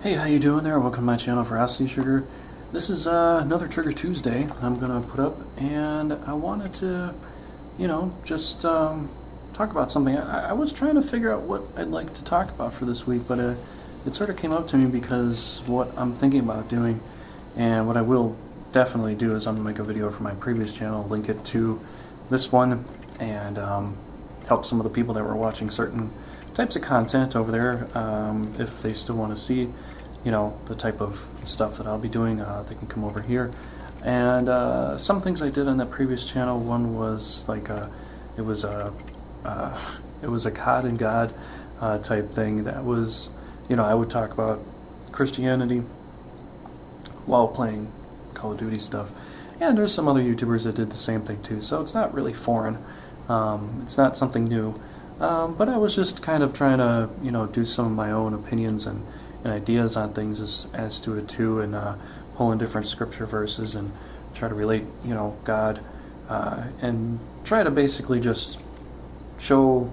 Hey, how you doing there? Welcome to my channel, Veracity Sugar. This is another Trigger Tuesday I'm gonna put up, and I wanted to, just talk about something. I was trying to figure out what I'd like to talk about for this week, but it sort of came up to me because what I'm thinking about doing, and what I will definitely do is I'm gonna make a video for my previous channel, link it to this one, and help some of the people that were watching certain types of content over there, if they still want to see, the type of stuff that I'll be doing, they can come over here. And some things I did on that previous channel, one was like it was a God and God type thing. That was, I would talk about Christianity while playing Call of Duty stuff. And there's some other YouTubers that did the same thing too, so it's not really foreign. It's not something new. But I was just kind of trying to, do some of my own opinions and ideas on things as to it too, and pull in different scripture verses and try to relate, God, and try to basically just show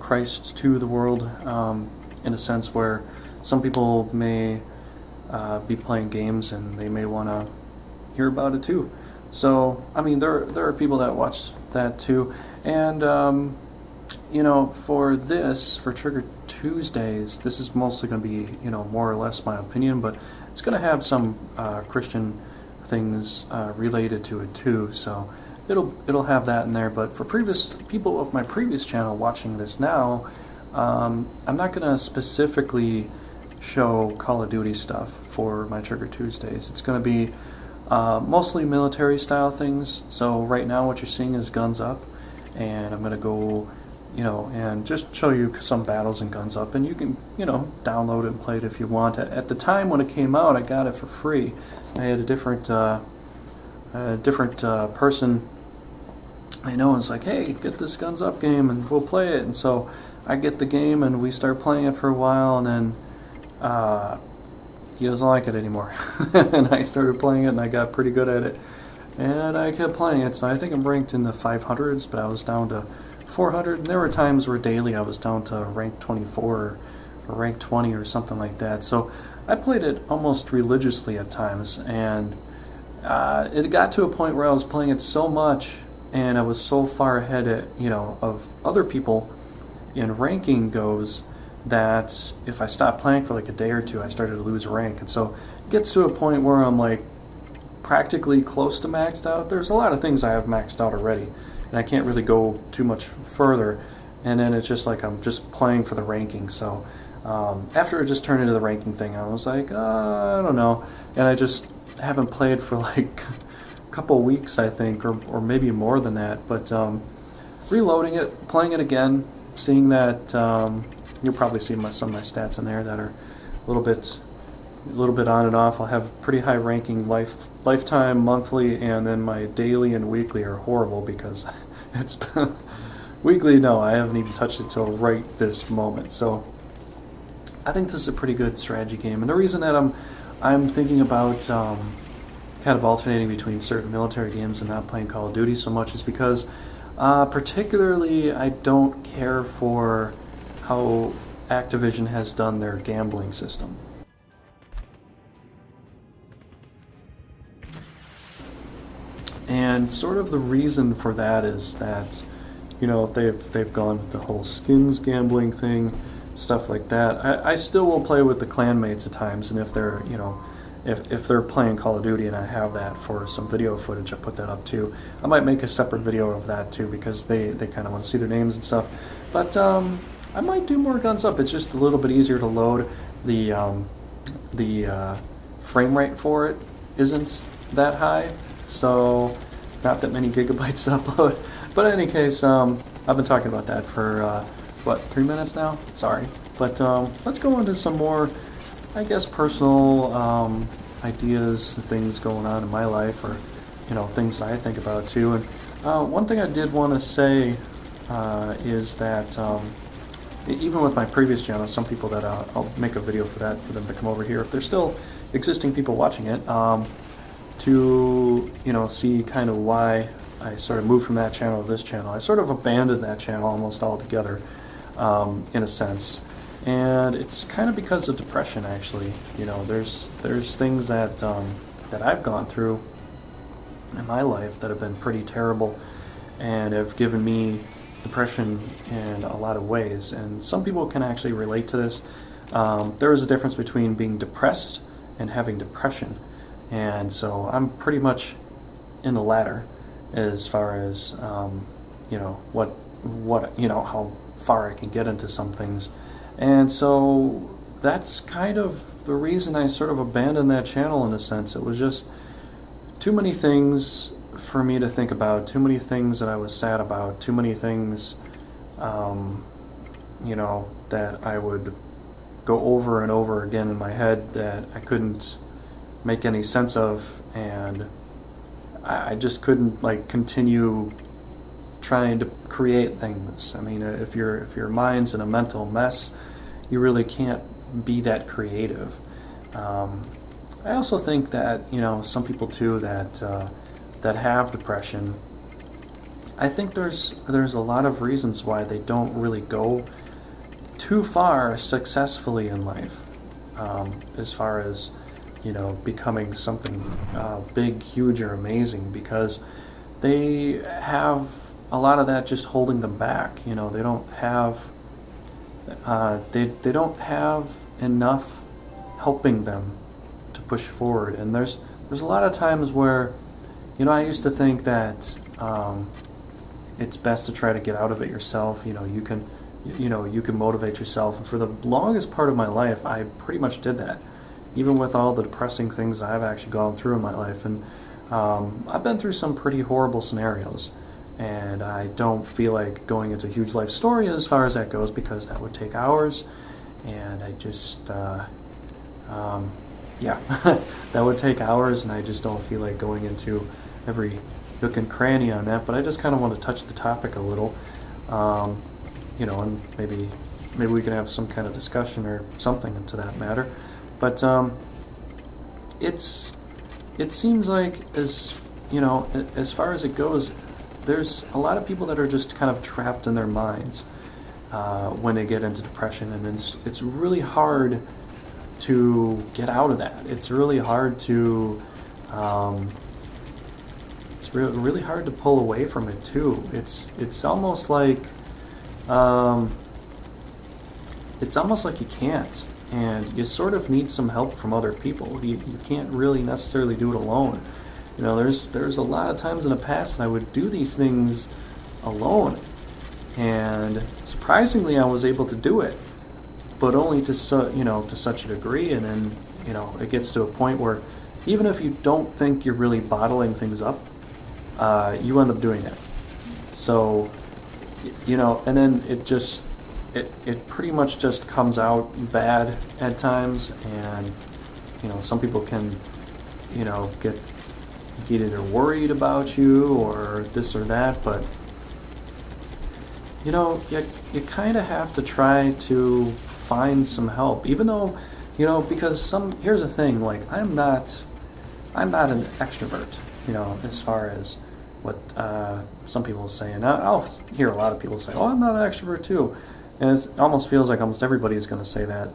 Christ to the world, in a sense where some people may be playing games and they may want to hear about it too. So, I mean, there are people that watch that too, and for Trigger Tuesdays, this is mostly going to be, more or less my opinion, but it's going to have some Christian things related to it too, so it'll have that in there. But for previous people of my previous channel watching this now, I'm not going to specifically show Call of Duty stuff for my Trigger Tuesdays. It's going to be mostly military style things. So right now what you're seeing is Guns Up, and I'm going to go and just show you some battles in Guns Up, and you can, download it and play it if you want. At the time when it came out, I got it for free. I had a different person I know is like, hey, get this Guns Up game and we'll play it. And so I get the game and we start playing it for a while, and then he doesn't like it anymore. And I started playing it and I got pretty good at it. And I kept playing it, so I think I'm ranked in the 500s, but I was down to 400, and there were times where daily I was down to rank 24 or rank 20 or something like that. So I played it almost religiously at times, and it got to a point where I was playing it so much and I was so far ahead of other people in ranking goes, that if I stopped playing for like a day or two, I started to lose rank. And so it gets to a point where I'm like practically close to maxed out. There's a lot of things I have maxed out already, and I can't really go too much further, and then it's just like I'm just playing for the ranking. So after it just turned into the ranking thing, I was like, I don't know, and I just haven't played for like a couple weeks, I think, or maybe more than that. But reloading it, playing it again, seeing that you'll probably see some of my stats in there that are a little bit on and off. I'll have pretty high ranking lifetime, monthly, and then my daily and weekly are horrible because it's weekly. No, I haven't even touched it till right this moment. So I think this is a pretty good strategy game, and the reason that I'm thinking about kind of alternating between certain military games and not playing Call of Duty so much is because particularly I don't care for how Activision has done their gambling system. And sort of the reason for that is that, they've gone with the whole skins gambling thing, stuff like that. I still will play with the clanmates at times, and if they're, if they're playing Call of Duty and I have that for some video footage, I put that up too. I might make a separate video of that too, because they kind of want to see their names and stuff. But I might do more Guns Up. It's just a little bit easier to load. The frame rate for it isn't that high, so not that many gigabytes to upload. But in any case, I've been talking about that for 3 minutes now? Sorry. But let's go into some more, I guess, personal ideas and things going on in my life, or things I think about too. And one thing I did want to say is that even with my previous channel, some people that I'll make a video for that, for them to come over here if there's still existing people watching it, to see kind of why I sort of moved from that channel to this channel. I sort of abandoned that channel almost altogether, in a sense, And it's kind of because of depression, actually. You know, there's things that that I've gone through in my life that have been pretty terrible and have given me depression in a lot of ways. And some people can actually relate to this. There is a difference between being depressed and having depression. And so I'm pretty much in the latter as far as, you know, you know, how far I can get into some things. And so that's kind of the reason I sort of abandoned that channel in a sense. It was just too many things for me to think about, too many things that I was sad about, too many things, you know, that I would go over and over again in my head that I couldn't make any sense of, and I just couldn't like continue trying to create things. I mean, if your mind's in a mental mess, you really can't be that creative. I also think that, you know, some people too that that have depression, I think there's a lot of reasons why they don't really go too far successfully in life, as far as, you know, becoming something big, huge, or amazing, because they have a lot of that just holding them back. You know, they don't have they don't have enough helping them to push forward. And there's a lot of times where, you know, I used to think that it's best to try to get out of it yourself. You know, you can motivate yourself. And for the longest part of my life, I pretty much did that, even with all the depressing things I've actually gone through in my life. And I've been through some pretty horrible scenarios, and I don't feel like going into a huge life story as far as that goes, because that would take hours, and I just yeah, that would take hours, and I just don't feel like going into every nook and cranny on that. But I just kind of want to touch the topic a little, you know, and maybe we can have some kind of discussion or something to that matter. But it seems like, as you know, as far as it goes, there's a lot of people that are just kind of trapped in their minds when they get into depression, and it's really hard to get out of that. It's really hard to really hard to pull away from it too. It's almost like you can't, and you sort of need some help from other people. You can't really necessarily do it alone. You know, there's a lot of times in the past I would do these things alone, and surprisingly I was able to do it, but only to such a degree. And then, you know, it gets to a point where even if you don't think you're really bottling things up, you end up doing that. So, you know, and then it pretty much just comes out bad at times. And, you know, some people can, you know, get either worried about you or this or that, but, you know, you kind of have to try to find some help, even though, you know, because here's the thing, like, I'm not an extrovert, you know, as far as what some people say. And I'll hear a lot of people say, oh, I'm not an extrovert too, and it almost feels like almost everybody is going to say that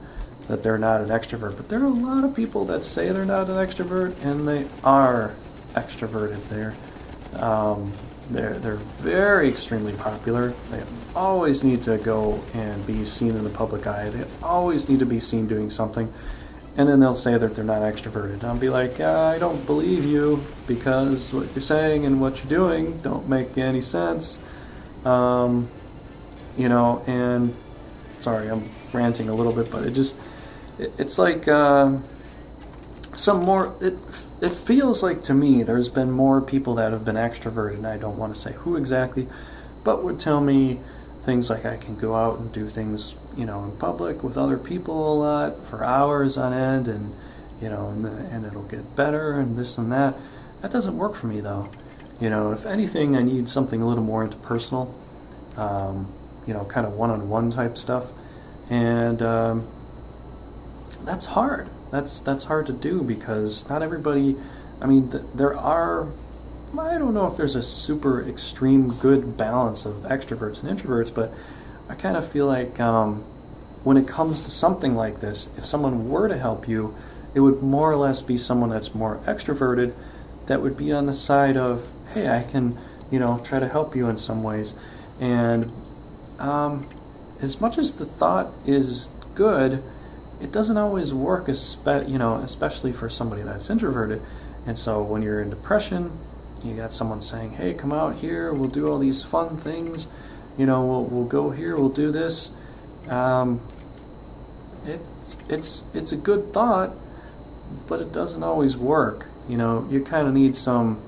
they're not an extrovert. But there are a lot of people that say they're not an extrovert, and they are extroverted. They're very extremely popular. They always need to go and be seen in the public eye. They always need to be seen doing something. And then they'll say that they're not extroverted. And I'll be like, I don't believe you, because what you're saying and what you're doing don't make any sense. You know, and sorry, I'm ranting a little bit, but it's like some more. It feels like to me there's been more people that have been extroverted, and I don't want to say who exactly, but would tell me things like I can go out and do things, you know, in public with other people a lot for hours on end, and, you know, and it'll get better and this and that. That doesn't work for me, though. You know, if anything, I need something a little more interpersonal, you know, kind of one-on-one type stuff, and that's hard. That's hard to do, because not everybody, I mean, there are, I don't know if there's a super extreme good balance of extroverts and introverts, but I kind of feel like, when it comes to something like this, if someone were to help you, it would more or less be someone that's more extroverted that would be on the side of, hey, I can, try to help you in some ways. And as much as the thought is good, it doesn't always work, especially for somebody that's introverted. And so when you're in depression, you got someone saying, hey, come out here, we'll do all these fun things, we'll go here, we'll do this. It's a good thought, but it doesn't always work. You kind of need some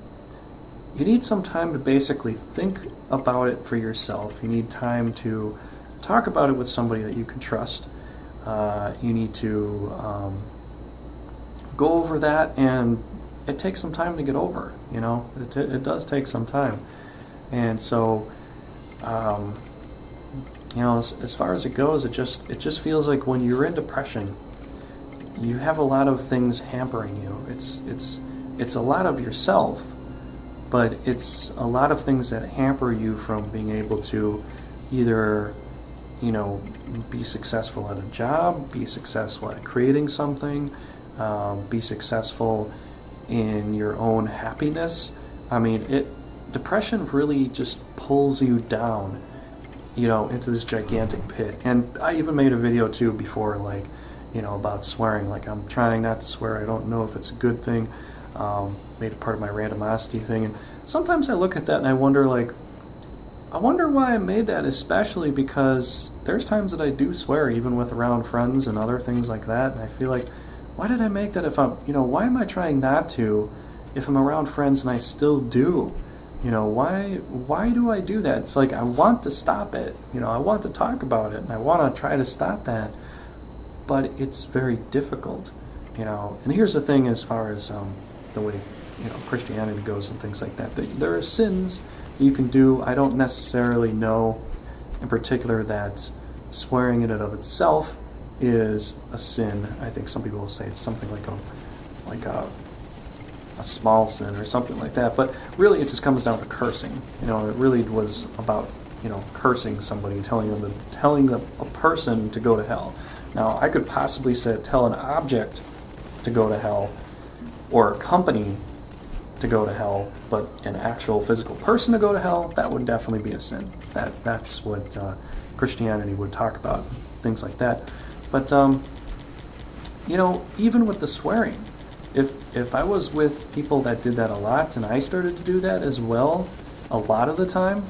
time to basically think about it for yourself. You need time to talk about it with somebody that you can trust. You need to go over that, and it takes some time to get over. It does take some time. And so as far as it goes, it just feels like when you're in depression, you have a lot of things hampering you. It's a lot of yourself, but it's a lot of things that hamper you from being able to either be successful at a job, be successful at creating something, be successful in your own happiness. Depression really just pulls you down, into this gigantic pit. And I even made a video too before, about swearing. I'm trying not to swear. I don't know if it's a good thing. Made it part of my randomosity thing. And sometimes I look at that and I wonder, why I made that, especially because there's times that I do swear, even with around friends and other things like that. And I feel like, why did I make that if I'm, why am I trying not to if I'm around friends and I still do? Why do I do that? It's like I want to stop it. I want to talk about it and I want to try to stop that. But it's very difficult, And here's the thing as far as the way, Christianity goes and things like that. There are sins you can do. I don't necessarily know in particular that swearing in and of itself is a sin. I think some people will say it's something like a small sin or something like that. But really it just comes down to cursing. It really was about, cursing somebody, telling a person to go to hell. Now, I could possibly tell an object to go to hell, or a company to go to hell, but an actual physical person to go to hell, that would definitely be a sin. That's what Christianity would talk about, things like that. But, even with the swearing, if I was with people that did that a lot, and I started to do that as well, a lot of the time,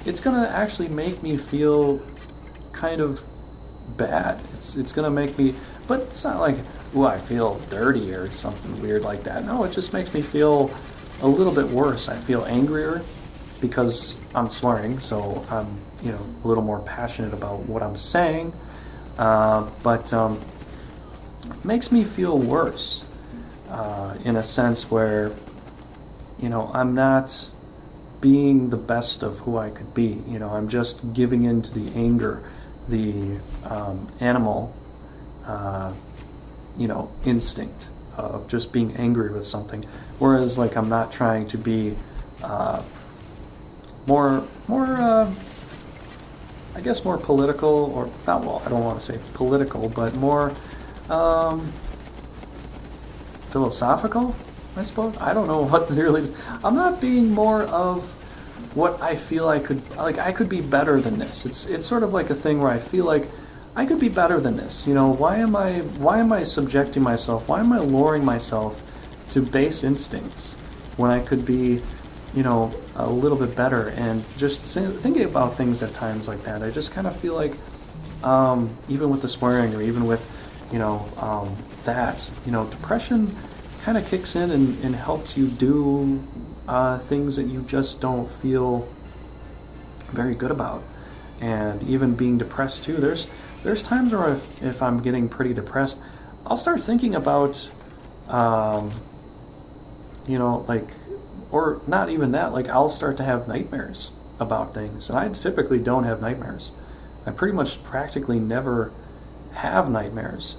it's going to actually make me feel kind of bad. It's going to make me, but it's not like, I feel dirty or something weird like that. No, it just makes me feel a little bit worse. I feel angrier because I'm swearing, so I'm, a little more passionate about what I'm saying, but it makes me feel worse in a sense where, I'm not being the best of who I could be. I'm just giving in to the anger, the animal instinct of just being angry with something, whereas I'm not trying to be more I guess more political, or not, I don't want to say political, but more philosophical, I suppose. I don't know what really is. I'm not being more of what I feel I could be better than this. It's sort of like a thing where I feel like I could be better than this. Why am I subjecting myself? Why am I luring myself to base instincts when I could be, a little bit better? And just thinking about things at times like that, I just kind of feel like, even with the swearing, or even with, depression kind of kicks in and helps you do things that you just don't feel very good about. And even being depressed too, there's times where if I'm getting pretty depressed, I'll start thinking about, or not even that, I'll start to have nightmares about things. And I typically don't have nightmares. I pretty much practically never have nightmares,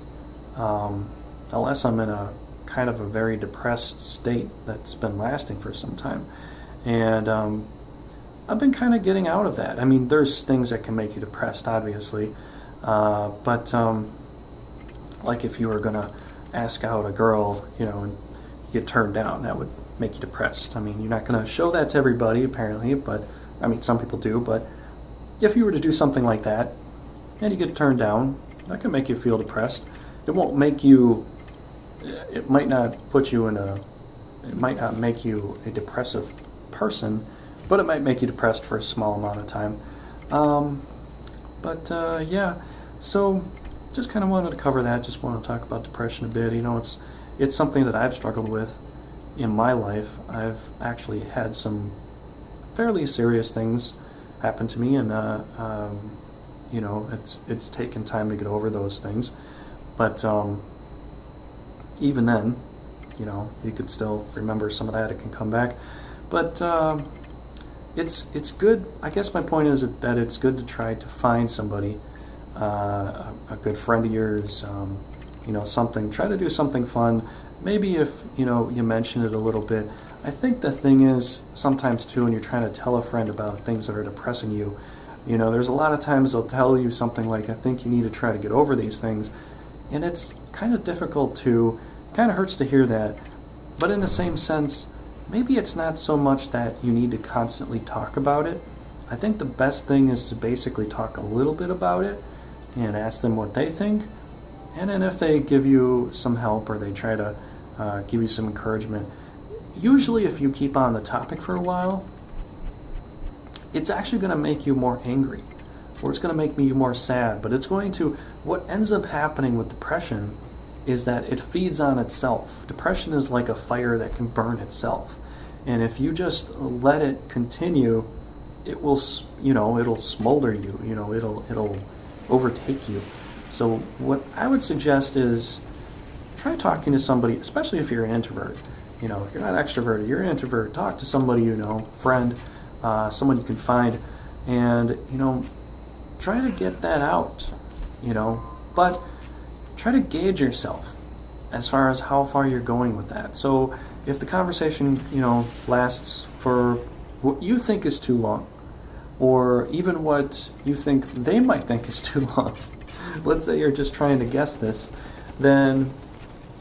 unless I'm in a kind of a very depressed state that's been lasting for some time. And I've been kind of getting out of that. I mean, there's things that can make you depressed, obviously, but like if you were gonna ask out a girl, and you get turned down, that would make you depressed. I mean, you're not gonna show that to everybody, apparently, but I mean, some people do. But if you were to do something like that and you get turned down, that can make you feel depressed. It won't make you. It might not put you in a. It might not make you a depressive person, but it might make you depressed for a small amount of time. Yeah, so just kind of wanted to cover that. Just want to talk about depression a bit. It's something that I've struggled with in my life. I've actually had some fairly serious things happen to me, and it's taken time to get over those things. But even then, you could still remember some of that. It can come back, but it's good. I guess my point is that it's good to try to find somebody, a good friend of yours, something. Try to do something fun. Maybe if you mention it a little bit. I think the thing is sometimes too, when you're trying to tell a friend about things that are depressing you, there's a lot of times they'll tell you something like, "I think you need to try to get over these things," and it's kind of difficult to. Kind of hurts to hear that, but in the same sense, maybe it's not so much that you need to constantly talk about it. I think the best thing is to basically talk a little bit about it and ask them what they think, and then if they give you some help or they try to give you some encouragement, usually if you keep on the topic for a while, it's actually going to make you more angry, or it's going to make you more sad, but what ends up happening with depression is that it feeds on itself. Depression is like a fire that can burn itself. And if you just let it continue, it will, it'll smolder you, it'll overtake you. So what I would suggest is try talking to somebody, especially if you're an introvert. If you're not extroverted, you're an introvert, talk to somebody friend, someone you can find, and, try to get that out, but try to gauge yourself as far as how far you're going with that. So if the conversation, lasts for what you think is too long, or even what you think they might think is too long, let's say you're just trying to guess this, then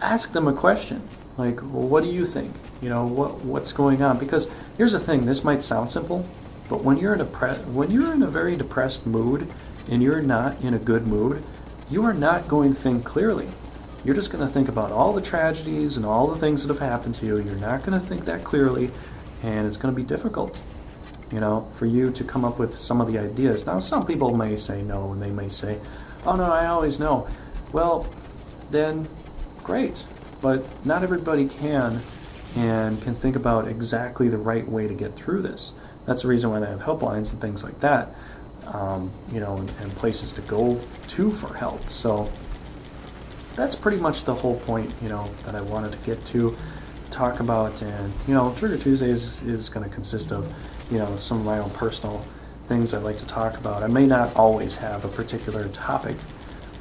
ask them a question. Like, well, what do you think? What's going on? Because here's the thing, this might sound simple, but when you're in a very depressed mood and you're not in a good mood, you are not going to think clearly. You're just going to think about all the tragedies and all the things that have happened to you. You're not going to think that clearly, and it's going to be difficult, for you to come up with some of the ideas. Now, some people may say no, and they may say, "Oh no, I always know." Well, then, great. But not everybody can think about exactly the right way to get through this. That's the reason why they have helplines and things like that. And places to go to for help. So that's pretty much the whole point, that I wanted to get to, talk about. And, Trigger Tuesdays is going to consist of, some of my own personal things I'd like to talk about. I may not always have a particular topic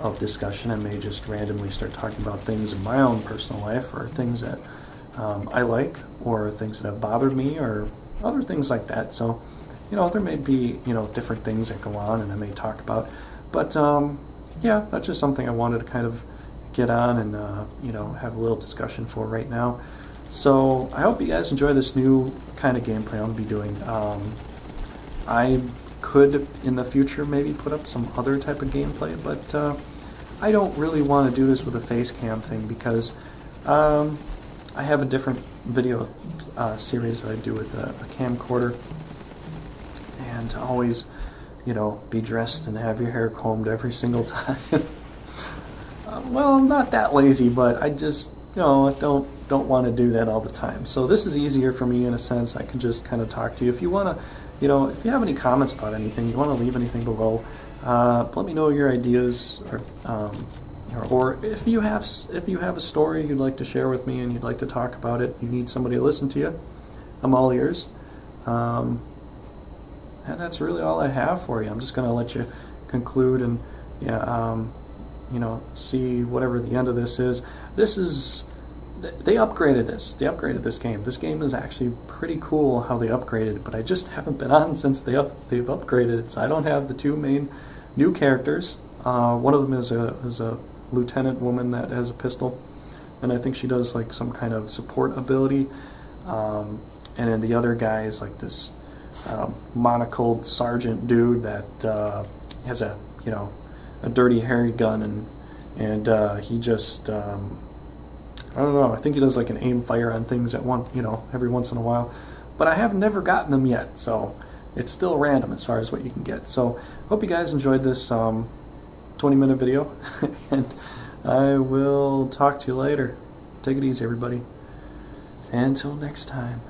of discussion. I may just randomly start talking about things in my own personal life, or things that I like, or things that have bothered me, or other things like that. So there may be, different things that go on and I may talk about. But, that's just something I wanted to kind of get on and, have a little discussion for right now. So I hope you guys enjoy this new kind of gameplay I'm going to be doing. I could, in the future, maybe put up some other type of gameplay, but I don't really want to do this with a face cam thing because I have a different video series that I do with a camcorder. And to always, be dressed and have your hair combed every single time. Well, I'm not that lazy, but I just, don't want to do that all the time. So this is easier for me in a sense. I can just kind of talk to you. If you want to, if you have any comments about anything, you want to leave anything below, let me know your ideas, or if you have a story you'd like to share with me and you'd like to talk about it, you need somebody to listen to you, I'm all ears. And that's really all I have for you. I'm just going to let you conclude and, see whatever the end of this is. This is they upgraded this. They upgraded this game. This game is actually pretty cool how they upgraded it, but I just haven't been on since they've upgraded it. So I don't have the two main new characters. One of them is a lieutenant woman that has a pistol, and I think she does like some kind of support ability. And then the other guy is like this monocled sergeant dude that has a dirty hairy gun, and he just I don't know. I think he does like an aim fire on things at every once in a while. But I have never gotten them yet, so it's still random as far as what you can get. So hope you guys enjoyed this 20-minute video, and I will talk to you later. Take it easy, everybody. Until next time.